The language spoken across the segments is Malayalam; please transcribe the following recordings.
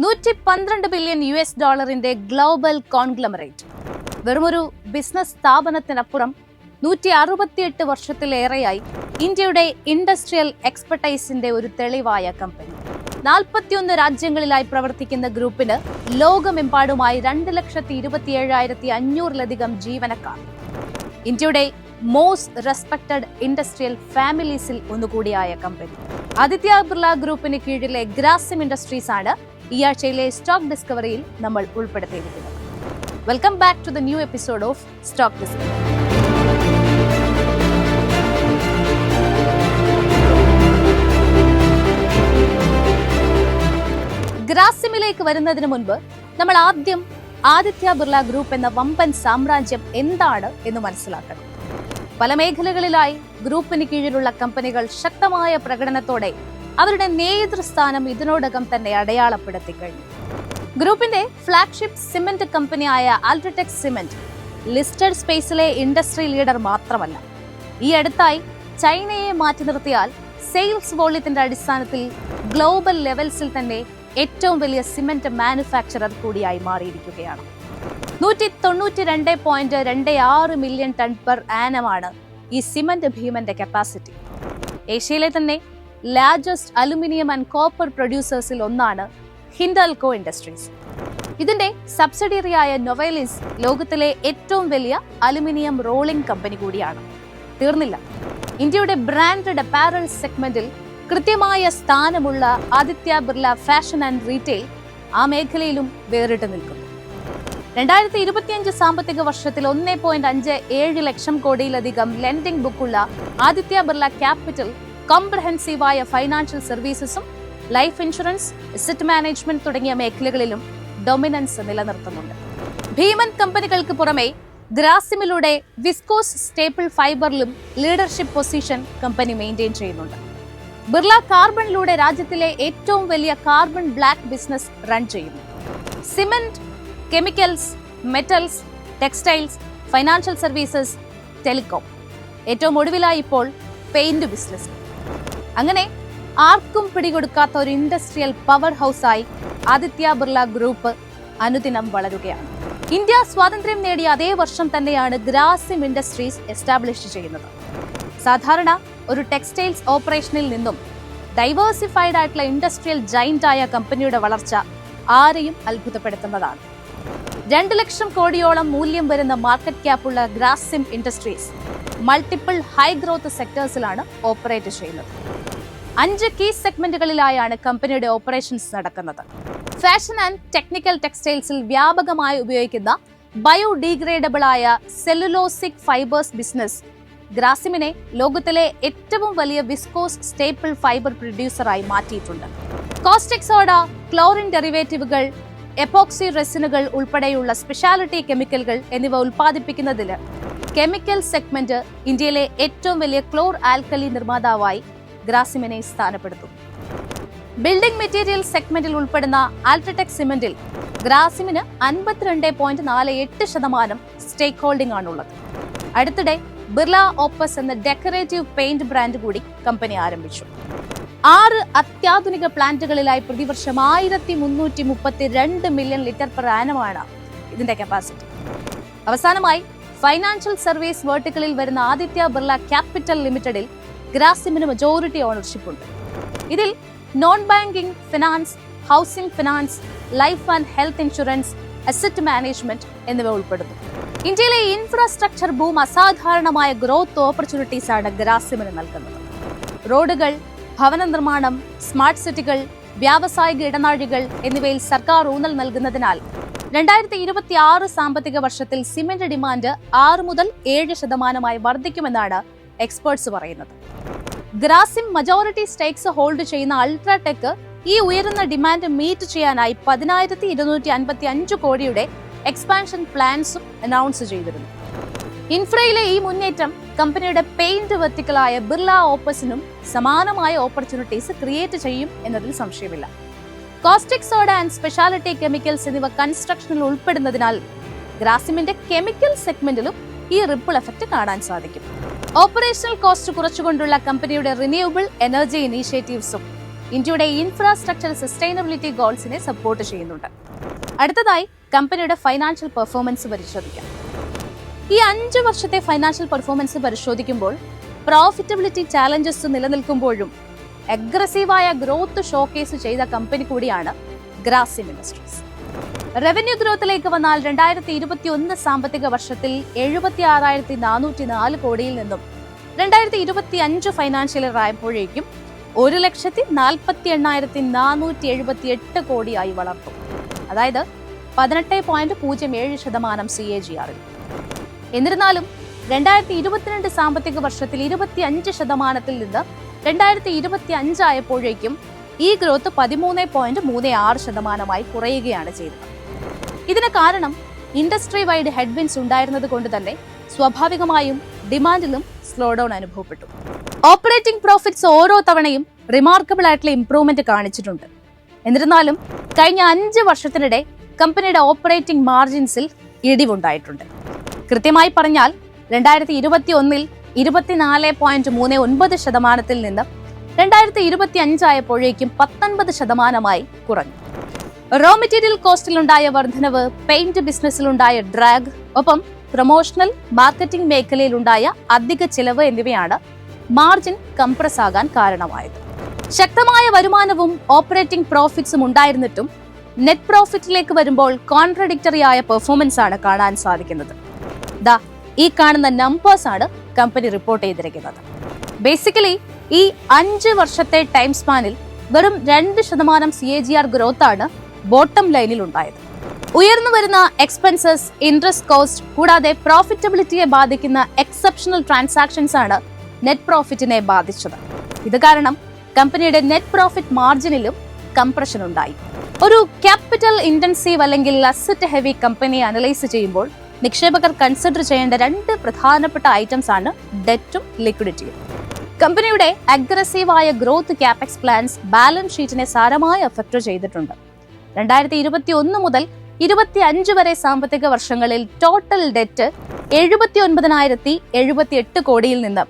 $112 ബില്യൺ ഗ്ലോബൽ കോൺഗ്ലമറേറ്റ്. വെറുമൊരു ബിസിനസ് സ്ഥാപനത്തിനപ്പുറം 168 വർഷത്തിലേറെയായി ഇന്ത്യയുടെ ഇൻഡസ്ട്രിയൽ എക്സ്പെർട്ടൈസിന്റെ ഒരു തെളിവായ കമ്പനി. 41 രാജ്യങ്ങളിലായി പ്രവർത്തിക്കുന്ന ഗ്രൂപ്പിന് ലോകമെമ്പാടുമായി 2,27,500 ജീവനക്കാർ. ഇന്ത്യയുടെ മോസ്റ്റ് റെസ്പെക്ടഡ് ഇൻഡസ്ട്രിയൽ ഫാമിലീസിൽ ഒന്നുകൂടിയായ കമ്പനി ആദിത്യ ബിർള ഗ്രൂപ്പിന് കീഴിലെ ഗ്രാസിം ഇൻഡസ്ട്രീസ് ആണ് ഈ ആഴ്ചയിലെ സ്റ്റോക്ക് ഡിസ്കവറിയിൽ നമ്മൾ ഉൾപ്പെടുത്തിയിരിക്കുന്നത്. Welcome back to the new episode of stock discovery. ഗ്രാസിമിലേക്ക് വരുന്നതിന് മുൻപ് നമ്മൾ ആദ്യം ആദിത്യ ബിർള ഗ്രൂപ്പ് എന്ന വമ്പൻ സാമ്രാജ്യം എന്താണ് എന്ന് മനസ്സിലാക്കണം. പല മേഖലകളിലായി ഗ്രൂപ്പിന് കീഴിലുള്ള കമ്പനികൾ ശക്തമായ പ്രകടനത്തോടെ അവരുടെ നേതൃസ്ഥാനം ഇതിനോടകം തന്നെ അടയാളപ്പെടുത്തി കഴിഞ്ഞു. ഗ്രൂപ്പിന്റെ ഫ്ലാഗ്ഷിപ്പ് സിമന്റ് കമ്പനിയായ അൾട്രാടെക് സിമന്റ് ലിസ്റ്റഡ് സ്പേസിലെ ഇൻഡസ്ട്രി ലീഡർ മാത്രമല്ല, ഈ അടുത്തായി ചൈനയെ മാറ്റി നിർത്തിയാൽ സെയിൽസ് വോള്യത്തിന്റെ അടിസ്ഥാനത്തിൽ ഗ്ലോബൽ ലെവൽസിൽ തന്നെ ഏറ്റവും വലിയ സിമന്റ് മാനുഫാക്ചറർ കൂടിയായി മാറിയിരിക്കുകയാണ്. 192.26 മില്യൺ ടൺ പെർ ആനമാണ് ഈ സിമന്റ് ഭീമന്റെ കപ്പാസിറ്റി. ഏഷ്യയിലെ തന്നെ ലാർജസ്റ്റ് അലുമിനിയം ആൻഡ് കോപ്പർ പ്രൊഡ്യൂസേഴ്സിൽ ഒന്നാണ് ഹിൻഡാൽകോ ഇൻഡസ്ട്രീസ്. ഇതിന്റെ സബ്സിഡിയറിയായ നൊവേലിസ് ലോകത്തിലെ ഏറ്റവും വലിയ അലുമിനിയം റോളിംഗ് കമ്പനി കൂടിയാണ്. തീർന്നില്ല, ഇന്ത്യയുടെ ബ്രാൻഡഡ് അപ്പാരൽ സെഗ്മെന്റിൽ കൃത്യമായ സ്ഥാനമുള്ള Aditya Birla fashion and retail ആ മേഖലയിലും വേറിട്ട് നിൽക്കുന്നു. 2025 സാമ്പത്തിക വർഷത്തിൽ 1.57 ലക്ഷം കോടിയിലധികം ലെൻഡിംഗ് ബുക്കുള്ള ആദിത്യ ബിർള ക്യാപിറ്റൽ കോംപ്രഹെൻസീവായ ഫൈനാൻഷ്യൽ സർവീസസും ലൈഫ് ഇൻഷുറൻസ്, അസറ്റ് മാനേജ്മെന്റ് തുടങ്ങിയ മേഖലകളിലും ഡൊമിനൻസ് നിലനിർത്തുന്നുണ്ട്. ഭീമൻ കമ്പനികൾക്ക് പുറമെ ഗ്രാസിമിലൂടെ വിസ്കോസ് സ്റ്റേപ്പിൾ ഫൈബറിലും ലീഡർഷിപ്പ് പൊസിഷൻ കമ്പനി മെയിൻറ്റെയിൻ ചെയ്യുന്നുണ്ട്. ബിർള കാർബണിലൂടെ രാജ്യത്തിലെ ഏറ്റവും വലിയ കാർബൺ ബ്ലാക്ക് ബിസിനസ് റൺ ചെയ്യുന്നു. Cement, chemicals, metals, textiles, financial services, telecom, ഏറ്റവും ഒടുവിലായി ഇപ്പോൾ പെയിന്റ് ബിസിനസ്. അങ്ങനെ ആർക്കും പിടികൊടുക്കാത്ത ഒരു ഇൻഡസ്ട്രിയൽ പവർ ഹൗസായി ആദിത്യ ബിർള ഗ്രൂപ്പ് അനുദിനം വളരുകയാണ്. ഇന്ത്യ സ്വാതന്ത്ര്യം നേടിയ അതേ വർഷം തന്നെയാണ് ഗ്രാസിം ഇൻഡസ്ട്രീസ് എസ്റ്റാബ്ലിഷ് ചെയ്യുന്നത്. സാധാരണ ഒരു ടെക്സ്റ്റൈൽസ് ഓപ്പറേഷനിൽ നിന്നും ഡൈവേഴ്സിഫൈഡ് ആയിട്ടുള്ള ഇൻഡസ്ട്രിയൽ ജൈന്റ് ആയ കമ്പനിയുടെ വളർച്ച ആരെയും അത്ഭുതപ്പെടുത്തുന്നതാണ്. 2 ലക്ഷം കോടിയോളം മൂല്യം വരുന്ന മാർക്കറ്റ് ക്യാപ്പുള്ള Grasim industries multiple high growth സെക്ടേഴ്സിലാണ് ഓപ്പറേറ്റ് ചെയ്യുന്നത്. 5 കീ സെഗ്മെന്റുകളിലായാണ് കമ്പനിയുടെ ഓപ്പറേഷൻസ് നടക്കുന്നത്. ഫാഷൻ ആൻഡ് ടെക്നിക്കൽ ടെക്സ്റ്റൈൽസിൽ വ്യാപകമായി ഉപയോഗിക്കുന്ന ബയോഡീഗ്രേഡബിൾ ആയ സെല്ലുലോസിക് ഫൈബേഴ്സ് ബിസിനസ് ഗ്രാസിമിനെ ലോകത്തിലെ ഏറ്റവും വലിയ വിസ്കോസ് സ്റ്റേപ്പിൾ ഫൈബർ പ്രൊഡ്യൂസറായി മാറ്റിയിട്ടുണ്ട്. കോസ്റ്റിക് സോഡ, ക്ലോറിൻ ഡെറിവേറ്റീവുകൾ, എപ്പോക്സി റെസിനുകൾ ഉൾപ്പെടെയുള്ള സ്പെഷ്യാലിറ്റി കെമിക്കലുകൾ എന്നിവ ഉൽപ്പാദിപ്പിക്കുന്നതിൽ കെമിക്കൽ സെഗ്മെന്റ് ഇന്ത്യയിലെ ഏറ്റവും വലിയ ക്ലോർ ആൽക്കലി നിർമ്മാതാവായി ഗ്രാസിമിനെ സ്ഥാനപ്പെടുത്തുന്നു. ബിൽഡിംഗ് മെറ്റീരിയൽ സെഗ്മെന്റിൽ ഉൾപ്പെടുന്ന അൾട്രാടെക് സിമന്റിൽ ഗ്രാസിമിന് 52.48% സ്റ്റേക്ക് ഹോൾഡിംഗ് ആണുള്ളത്. അടുത്തിടെ ബിർള ഓപ്പസ് എന്ന ഡെക്കറേറ്റീവ് പെയിന്റ് ബ്രാൻഡ് കൂടി കമ്പനി ആരംഭിച്ചു. 6 അത്യാധുനിക പ്ലാന്റുകളിലായി പ്രതിവർഷം 1332 മില്യൺ ലിറ്റർ പെർ ആനമാണ് ഇതിന്റെ കപ്പാസിറ്റി. അവസാനമായി ഫൈനാൻഷ്യൽ സർവീസ് വെർട്ടിക്കലിൽ വരുന്ന ആദിത്യ ബിർള ക്യാപിറ്റൽ ലിമിറ്റഡിൽ ഗ്രാസിമിന് മജോറിറ്റി ഓണർഷിപ്പ് ഉണ്ട്. ഇതിൽ non banking finance, housing finance, life and health insurance, asset management എന്നിവ ഉൾപ്പെടുന്നു. ഇന്ത്യയിലെ ഇൻഫ്രാസ്ട്രക്ചർ ബൂം അസാധാരണമായ ഗ്രോത്ത് ഓപ്പർച്യൂണിറ്റീസ് ആണ് ഗ്രാസിമിന് നൽകുന്നത്. റോഡുകൾ, ഭവന നിർമ്മാണം, സ്മാർട്ട് സിറ്റികൾ, വ്യാവസായിക ഇടനാഴികൾ എന്നിവയിൽ സർക്കാർ ഊന്നൽ നൽകുന്നതിനാൽ 2026 സാമ്പത്തിക വർഷത്തിൽ സിമന്റ് ഡിമാൻഡ് 6 മുതൽ 7% വർദ്ധിക്കുമെന്നാണ് എക്സ്പേർട്സ് പറയുന്നത്. ഗ്രാസിം മജോറിറ്റി സ്റ്റേക്സ് ഹോൾഡ് ചെയ്യുന്ന അൾട്രാടെക് ഈ ഉയരുന്ന ഡിമാൻഡ് മീറ്റ് ചെയ്യാനായി 10,255 കോടിയുടെ എക്സ്പാൻഷൻ പ്ലാൻസും അനൗൺസ് ചെയ്തിരുന്നു. ഇൻഫ്രയിലെ ഈ മുന്നേറ്റം കമ്പനിയുടെ പെയിന്റ് വെർട്ടിക്കലായ ബിർള ഓപ്പസിനും സമാനമായ ഓപ്പർച്യൂണിറ്റീസ് ക്രിയേറ്റ് ചെയ്യും എന്നതിൽ സംശയമില്ല. Caustic soda and speciality chemicals എന്നിവ കൺസ്ട്രക്ഷനിൽ ഉൾപ്പെടുന്നതിനാൽ ഗ്രാസിമിന്റെ കെമിക്കൽ സെഗ്മെന്റിലും ഈ റിപ്പിൾ എഫക്ട് കാണാൻ സാധിക്കും. ഓപ്പറേഷണൽ കോസ്റ്റ് കുറച്ചുകൊണ്ടുള്ള കമ്പനിയുടെ റിന്യൂവബിൾ എനർജി ഇനീഷ്യേറ്റീവ്സും ഇന്ത്യയുടെ ഇൻഫ്രാസ്ട്രക്ചർ സസ്റ്റൈനബിലിറ്റി ഗോൾസിനെ സപ്പോർട്ട് ചെയ്യുന്നുണ്ട്. അടുത്തതായി കമ്പനിയുടെ ഫൈനാൻഷ്യൽ പെർഫോമൻസ് പരിശോധിക്കാം. ഈ 5 വർഷത്തെ ഫൈനാൻഷ്യൽ പെർഫോമൻസ് പരിശോധിക്കുമ്പോൾ പ്രോഫിറ്റബിലിറ്റി ചാലഞ്ചസ് നിലനിൽക്കുമ്പോഴും അഗ്രസീവായ ഗ്രോത്ത് ഷോക്കേസ് ചെയ്ത കമ്പനി കൂടിയാണ് ഗ്രാസിം ഇൻഡസ്ട്രീസ്. റവന്യൂ ഗ്രോത്തിലേക്ക് വന്നാൽ 2021 സാമ്പത്തിക വർഷത്തിൽ 76,404 കോടിയിൽ നിന്നും 2025 ഫൈനാൻഷ്യൽ ഇയർ ആയപ്പോഴേക്കും 1,48,478 കോടിയായി വളർന്നു. അതായത് 18.07% CAGR. എന്നിരുന്നാലും 2022 സാമ്പത്തിക വർഷത്തിൽ 25% നിന്ന് 2025 ആയപ്പോഴേക്കും ഈ ഗ്രോത്ത് 13.36% കുറയുകയാണ് ചെയ്തത്. ഇതിന് കാരണം ഇൻഡസ്ട്രി വൈഡ് ഹെഡ്വിൻസ് ഉണ്ടായിരുന്നത് കൊണ്ട് തന്നെ സ്വാഭാവികമായും ഡിമാൻഡിലും സ്ലോ ഡൗൺ അനുഭവപ്പെട്ടു. ഓപ്പറേറ്റിംഗ് പ്രോഫിറ്റ്സ് ഓരോ തവണയും റിമാർക്കബിൾ ആയിട്ടുള്ള ഇംപ്രൂവ്മെന്റ് കാണിച്ചിട്ടുണ്ട്. എന്നിരുന്നാലും കഴിഞ്ഞ 5 വർഷത്തിനിടെ കമ്പനിയുടെ ഓപ്പറേറ്റിംഗ് മാർജിൻസിൽ ഇടിവുണ്ടായിട്ടുണ്ട്. കൃത്യമായി പറഞ്ഞാൽ 2021 24.39% നിന്ന് 2025 ആയപ്പോഴേക്കും 19% കുറഞ്ഞു. റോ മെറ്റീരിയൽ കോസ്റ്റിലുണ്ടായ വർധനവ്, പെയിന്റ് ബിസിനസ്സിലുണ്ടായ ഡ്രാഗ്, ഒപ്പം പ്രൊമോഷണൽ മാർക്കറ്റിംഗ് മേഖലയിലുണ്ടായ അധിക ചിലവ് എന്നിവയാണ് മാർജിൻ കംപ്രസ് ആകാൻ കാരണമായത്. ശക്തമായ വരുമാനവും ഓപ്പറേറ്റിംഗ് പ്രോഫിറ്റ്സും ഉണ്ടായിരുന്നിട്ടും നെറ്റ് പ്രോഫിറ്റിലേക്ക് വരുമ്പോൾ കോൺട്രഡിക്ടറി ആയ പെർഫോമൻസ് ആണ് കാണാൻ സാധിക്കുന്നത്. ഈ കാണുന്ന നമ്പേഴ്സ് ആണ് കമ്പനി റിപ്പോർട്ട് ചെയ്തിരിക്കുന്നത്. ബേസിക്കലി ഈ 5 വർഷത്തെ ടൈം സ്പാനിൽ വെറും 2% CAGR ഗ്രോത്ത് ആണ് ബോട്ടം ലൈനിൽ ഉണ്ടായത്. ഉയർന്നു വരുന്ന എക്സ്പെൻസസ്, ഇൻട്രസ്റ്റ് കോസ്റ്റ് കൂടാതെ പ്രോഫിറ്റബിലിറ്റിയെ ബാധിക്കുന്ന എക്സെപ്ഷണൽ ട്രാൻസാക്ഷൻസ് ആണ് നെറ്റ് പ്രോഫിറ്റിനെ ബാധിച്ചത്. ഇത് കാരണം കമ്പനിയുടെ നെറ്റ് പ്രോഫിറ്റ് മാർജിനിലും കംപ്രഷൻ ഉണ്ടായി. ഒരു ക്യാപിറ്റൽ ഇന്റൻസീവ് അല്ലെങ്കിൽ അസറ്റ് ഹെവി കമ്പനിയെ അനലൈസ് ചെയ്യുമ്പോൾ നിക്ഷേപകർ കൺസിഡർ ചെയ്യേണ്ട 2 പ്രധാനപ്പെട്ട ഐറ്റംസ് ആണ് ഡെറ്റും ലിക്വിഡിറ്റിയും. കമ്പനിയുടെ അഗ്രസീവായ ഗ്രോത്ത് ക്യാപെക്സ് പ്ലാൻസ് ബാലൻസ് ഷീറ്റിനെ സാരമായി അഫക്ട് ചെയ്തിട്ടുണ്ട്. 2021 മുതൽ 2025 വരെ സാമ്പത്തിക വർഷങ്ങളിൽ ടോട്ടൽ ഡെറ്റ് 79,078 കോടിയിൽ നിന്ന്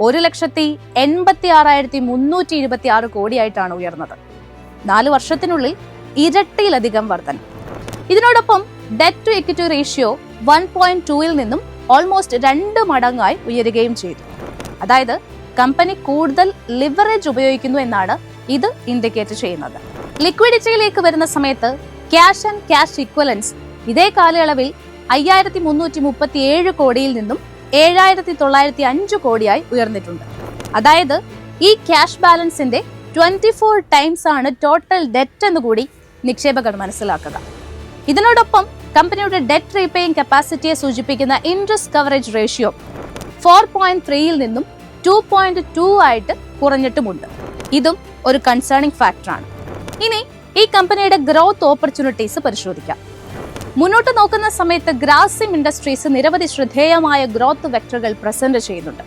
1,86,326 കോടിയായിട്ടാണ് ഉയർന്നത്. 4 വർഷത്തിനുള്ളിൽ ഇരട്ടിയിലധികം വർധന. ഇതിനോടൊപ്പം ഡെറ്റ് ടു ഇക്വിറ്റി റേഷ്യോ 1.2 നിന്നും ഓൾമോസ്റ്റ് 2 മടങ്ങായി ഉയരുകയും ചെയ്തു. അതായത് കമ്പനി കൂടുതൽ ലിവറേജ് ഉപയോഗിക്കുന്നു എന്നാണ് ഇത് ഇൻഡിക്കേറ്റ് ചെയ്യുന്നത്. ലിക്വിഡിറ്റിയിലേക്ക് വരുന്ന സമയത്ത് ക്യാഷ് ആൻഡ് ക്യാഷ് ഇക്വലൻസ് ഇതേ കാലയളവിൽ 5,337 കോടിയിൽ നിന്നും 7,905 കോടിയായി ഉയർന്നിട്ടുണ്ട്. അതായത് ഈ ക്യാഷ് ബാലൻസിന്റെ 24 ടൈംസ് ആണ് ടോട്ടൽ ഡെറ്റ് എന്ന് കൂടി നിക്ഷേപകർ മനസ്സിലാക്കുക. ഇതിനോടൊപ്പം കമ്പനിയുടെ ഡെറ്റ് റീപേയിങ് കപ്പാസിറ്റിയെ സൂചിപ്പിക്കുന്ന ഇൻട്രസ്റ്റ് കവറേജ് റേഷ്യോ 4.3 നിന്നും 2.2 ആയിട്ട് കുറഞ്ഞിട്ടുമുണ്ട്. ഇതും ഒരു കൺസേണിംഗ് ഫാക്ടറാണ്. ഇനി ഈ കമ്പനിയുടെ ഗ്രോത്ത് ഓപ്പർച്യൂണിറ്റീസ് പരിശോധിക്കാം. മുന്നോട്ട് നോക്കുന്ന സമയത്ത് ഗ്രാസിം ഇൻഡസ്ട്രീസ് നിരവധി ശ്രദ്ധേയമായ ഗ്രോത്ത് വെക്ടറുകൾ പ്രസന്റ് ചെയ്യുന്നുണ്ട്.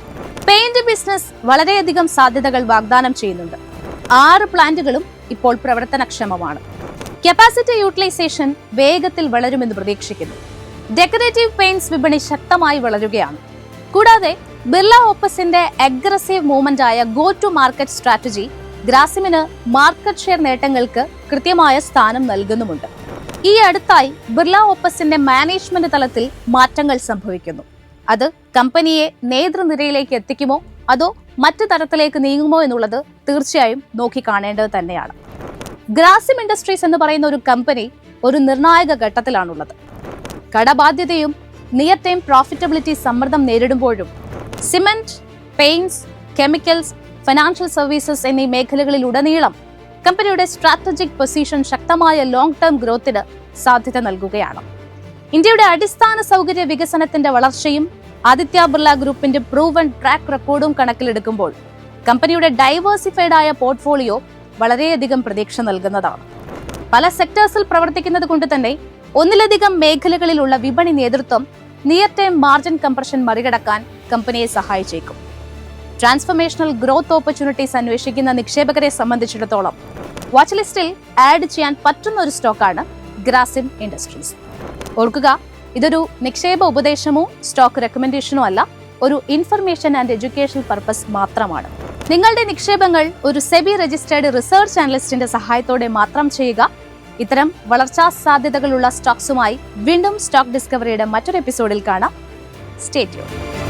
പെയിന്റ് ബിസിനസ് വളരെയധികം സാധ്യതകൾ വാഗ്ദാനം ചെയ്യുന്നുണ്ട്. 6 പ്ലാന്റുകളും ഇപ്പോൾ പ്രവർത്തനക്ഷമമാണ്. കപ്പാസിറ്റി യൂട്ടിലൈസേഷൻ വേഗത്തിൽ വളരുമെന്ന് പ്രതീക്ഷിക്കുന്നു. ഡെക്കറേറ്റീവ് പെയിന്റ്സ് വിപണി ശക്തമായി വളരുകയാണ്. കൂടാതെ ബിർള ഓപ്പസിന്റെ അഗ്രസീവ് മൂവ്മെന്റ് ആയ ഗോ ടു മാർക്കറ്റ് സ്ട്രാറ്റജി ഗ്രാസിമിന് മാർക്കറ്റ് ഷെയർ നേട്ടങ്ങൾക്ക് കൃത്യമായ സ്ഥാനം നൽകുന്നുമുണ്ട്. ഈ അടുത്തായി ബിർള ഓപ്പസിന്റെ മാനേജ്മെന്റ് തലത്തിൽ മാറ്റങ്ങൾ സംഭവിക്കുന്നു. അത് കമ്പനിയെ നേതൃനിരയിലേക്ക് എത്തിക്കുമോ അതോ മറ്റു തരത്തിലേക്ക് നീങ്ങുമോ എന്നുള്ളത് തീർച്ചയായും നോക്കിക്കാണേണ്ടത് തന്നെയാണ്. ഗ്രാസിം ഇൻഡസ്ട്രീസ് എന്ന് പറയുന്ന ഒരു കമ്പനി ഒരു നിർണായക ഘട്ടത്തിലാണുള്ളത്. കടബാധ്യതയും നിയർ ടൈം പ്രോഫിറ്റബിലിറ്റി സമ്മർദ്ദം നേരിടുമ്പോഴും cement, paints, chemicals, financial services എന്നീ മേഖലകളിൽ ഉടനീളം കമ്പനിയുടെ സ്ട്രാറ്റജിക് പൊസിഷൻ ശക്തമായ ലോങ് ടേം ഗ്രോത്തിന് സാധ്യത നൽകുകയാണ്. ഇന്ത്യയുടെ അടിസ്ഥാന സൗകര്യ വികസനത്തിന്റെ വളർച്ചയും ആദിത്യ ബിർള ഗ്രൂപ്പിന്റെ പ്രൂവൻ ട്രാക്ക് റെക്കോർഡും കണക്കിലെടുക്കുമ്പോൾ കമ്പനിയുടെ ഡൈവേഴ്സിഫൈഡ് ആയ പോർട്ട്ഫോളിയോ വളരെയധികം പ്രതീക്ഷ നൽകുന്നതാണ്. പല സെക്ടേഴ്സിൽ പ്രവർത്തിക്കുന്നത് കൊണ്ട് തന്നെ ഒന്നിലധികം മേഖലകളിലുള്ള വിപണി നേതൃത്വം നിയർ ടൈം മാർജിൻ കംപ്രഷൻ മറികടക്കാൻ കമ്പനിയെ സഹായിച്ചേക്കും. ട്രാൻസ്ഫോർമേഷണൽ ഗ്രോത്ത് ഓപ്പർച്യൂണിറ്റീസ് അന്വേഷിക്കുന്ന നിക്ഷേപകരെ സംബന്ധിച്ചിടത്തോളം വാച്ച് ലിസ്റ്റിൽ ആഡ് ചെയ്യാൻ പറ്റുന്ന ഒരു സ്റ്റോക്കാണ് ഗ്രാസിം ഇൻഡസ്ട്രീസ്. ഓർക്കുക, ഇതൊരു നിക്ഷേപ ഉപദേശമോ സ്റ്റോക്ക് റെക്കമെൻഡേഷനോ അല്ല, ഒരു ഇൻഫർമേഷൻ ആൻഡ് എഡ്യൂക്കേഷണൽ പർപ്പസ് മാത്രമാണ്. നിങ്ങളുടെ നിക്ഷേപങ്ങൾ ഒരു സെബി രജിസ്റ്റേർഡ് റിസർച്ച് അനലിസ്റ്റിന്റെ സഹായത്തോടെ മാത്രം ചെയ്യുക. ഇത്തരം വളർച്ചാ സാധ്യതകളുള്ള സ്റ്റോക്സുമായി വീണ്ടും സ്റ്റോക്ക് ഡിസ്കവറിയുടെ മറ്റൊരു എപ്പിസോഡിൽ കാണാം. Stay tuned.